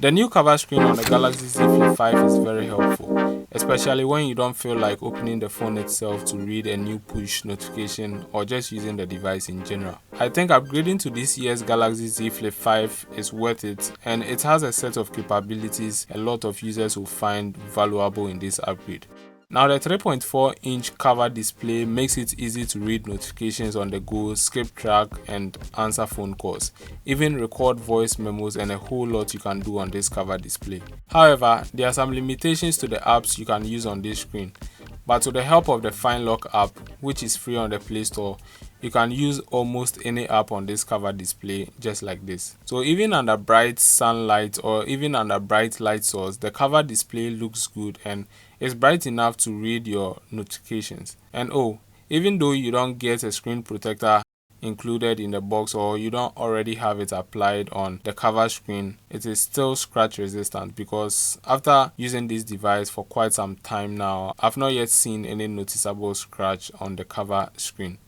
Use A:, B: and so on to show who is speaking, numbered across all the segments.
A: The new cover screen on the Galaxy Z Flip 5 is very helpful, especially when you don't feel like opening the phone itself to read a new push notification or just using the device in general. I think upgrading to this year's Galaxy Z Flip 5 is worth it, and it has a set of capabilities a lot of users will find valuable in this upgrade. Now, the 3.4-inch cover display makes it easy to read notifications on the go, skip track, and answer phone calls, even record voice memos, and a whole lot you can do on this cover display. However, there are some limitations to the apps you can use on this screen, but with the help of the Find Lock app, which is free on the Play Store, you can use almost any app on this cover display just like this. So even under bright sunlight or even under bright light source, the cover display looks good and is bright enough to read your notifications. And oh, even though you don't get a screen protector included in the box or you don't already have it applied on the cover screen, it is still scratch resistant, because after using this device for quite some time now, I've not yet seen any noticeable scratch on the cover screen.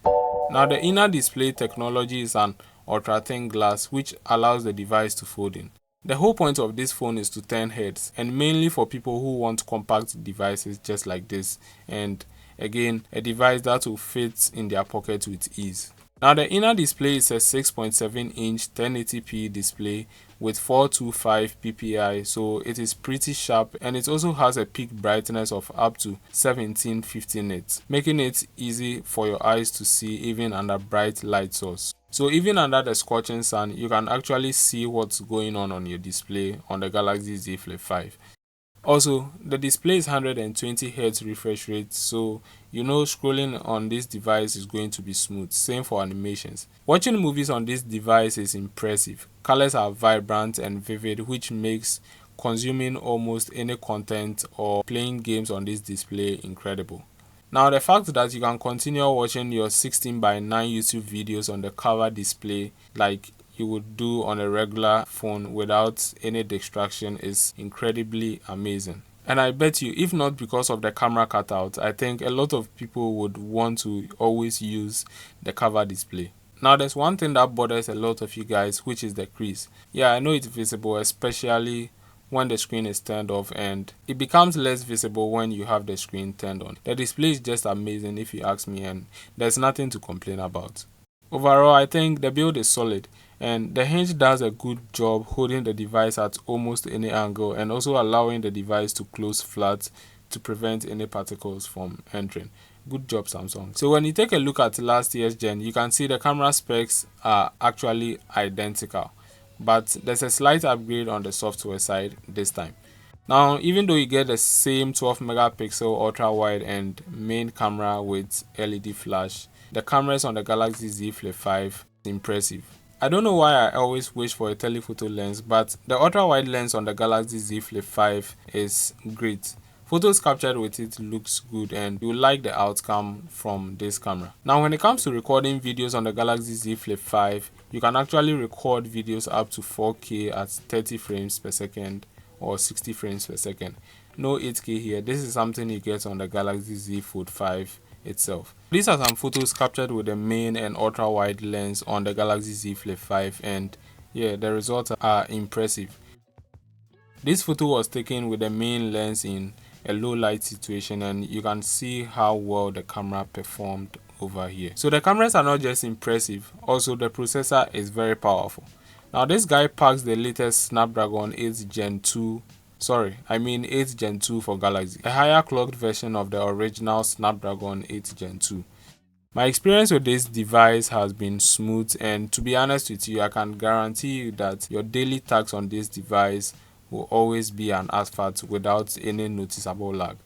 A: Now, the inner display technology is an ultra thin glass which allows the device to fold in. The whole point of this phone is to turn heads, and mainly for people who want compact devices just like this, and again, a device that will fit in their pocket with ease. Now, the inner display is a 6.7-inch 1080p display with 425 ppi, so it is pretty sharp, and it also has a peak brightness of up to 1750 nits, making it easy for your eyes to see even under bright light source. So even under the scorching sun, you can actually see what's going on your display on the Galaxy Z Flip 5. Also, the display is 120Hz refresh rate, so you know scrolling on this device is going to be smooth. Same for animations. Watching movies on this device is impressive. Colors are vibrant and vivid, which makes consuming almost any content or playing games on this display incredible. Now, the fact that you can continue watching your 16:9 YouTube videos on the cover display like you would do on a regular phone without any distraction is incredibly amazing. And I bet you, if not because of the camera cutout, I think a lot of people would want to always use the cover display. Now, there's one thing that bothers a lot of you guys, which is the crease. Yeah, I know it's visible, especially when the screen is turned off, and it becomes less visible when you have the screen turned on. The display is just amazing if you ask me, and there's nothing to complain about. Overall, I think the build is solid, and the hinge does a good job holding the device at almost any angle and also allowing the device to close flat to prevent any particles from entering. Good job, Samsung. So when you take a look at last year's gen, you can see the camera specs are actually identical, but there's a slight upgrade on the software side this time. Now, even though you get the same 12 megapixel ultra wide and main camera with LED flash, the cameras on the Galaxy Z Flip 5 is impressive. I don't know why I always wish for a telephoto lens, but the ultra wide lens on the Galaxy Z Flip 5 is great. Photos captured with it looks good, and you like the outcome from this camera. Now, when it comes to recording videos on the Galaxy Z Flip 5, you can actually record videos up to 4K at 30 frames per second or 60 frames per second. No 8K here. This is something you get on the Galaxy Z Fold 5 itself. These are some photos captured with the main and ultra wide lens on the Galaxy Z Flip 5, and yeah, the results are impressive. This photo was taken with the main lens in a low light situation, and you can see how well the camera performed over here. So the cameras are not just impressive, also the processor is very powerful. Now, this guy packs the latest Snapdragon 8 Gen 2 for Galaxy, a higher clocked version of the original Snapdragon 8 Gen 2. My experience with this device has been smooth, and to be honest with you, I can guarantee you that your daily tasks on this device will always be an asphalt without any noticeable lag.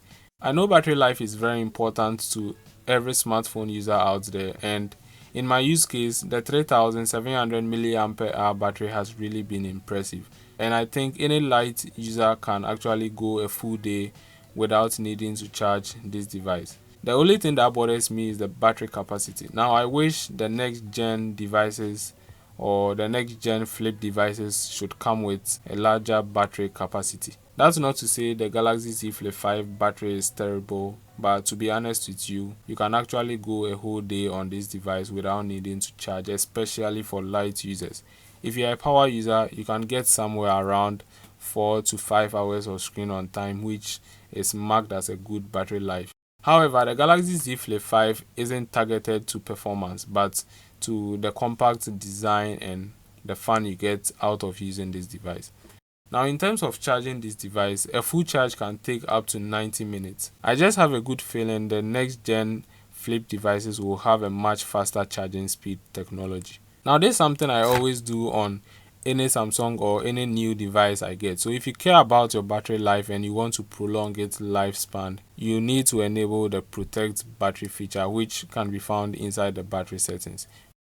A: I know battery life is very important to every smartphone user out there, and in my use case, the 3700 mAh battery has really been impressive, and I think any light user can actually go a full day without needing to charge this device. The only thing that bothers me is the battery capacity. Now, I wish the next gen devices or the next gen flip devices should come with a larger battery capacity. That's not to say the Galaxy Z Flip 5 battery is terrible, but to be honest with you, you can actually go a whole day on this device without needing to charge, especially for light users. If you're a power user, you can get somewhere around 4 to 5 hours of screen on time, which is marked as a good battery life. However, the Galaxy Z Flip 5 isn't targeted to performance, but to the compact design and the fun you get out of using this device. Now, in terms of charging this device, a full charge can take up to 90 minutes. I just have a good feeling the next gen flip devices will have a much faster charging speed technology. Now, this is something I always do on any Samsung or any new device I get. So if you care about your battery life and you want to prolong its lifespan, you need to enable the protect battery feature, which can be found inside the battery settings.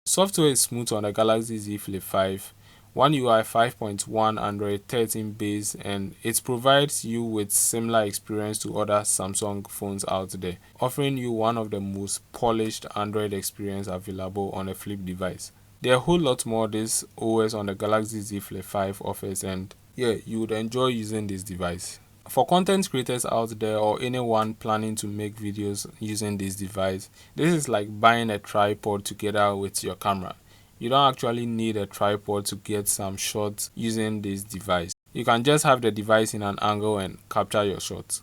A: Software is smooth on the Galaxy Z Flip 5, One UI 5.1 Android 13 base, and it provides you with similar experience to other Samsung phones out there, offering you one of the most polished Android experience available on a flip device. There are a whole lot more this OS on the Galaxy Z Flip 5 offers, and yeah, you would enjoy using this device. For content creators out there or anyone planning to make videos using this device, this is like buying a tripod together with your camera. You don't actually need a tripod to get some shots using this device. You can just have the device in an angle and capture your shots.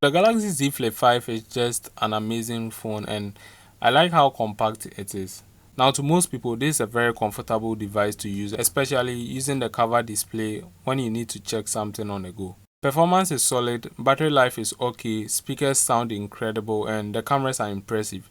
A: The Galaxy Z Flip 5 is just an amazing phone, and I like how compact it is. Now, to most people, this is a very comfortable device to use, especially using the cover display when you need to check something on the go. Performance is solid, battery life is okay, speakers sound incredible, and the cameras are impressive.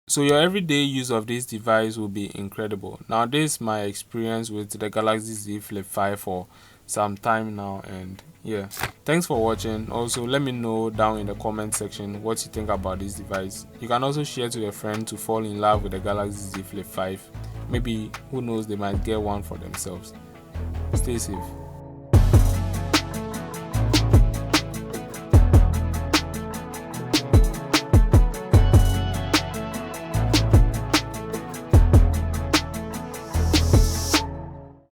A: So your everyday use of this device will be incredible. Now, this is my experience with the Galaxy Z Flip 5 for some time now, and yeah, thanks for watching. Also, let me know down in the comment section what you think about this device. You can also share to a friend to fall in love with the Galaxy Z Flip 5. Maybe, who knows, they might get one for themselves. Stay safe.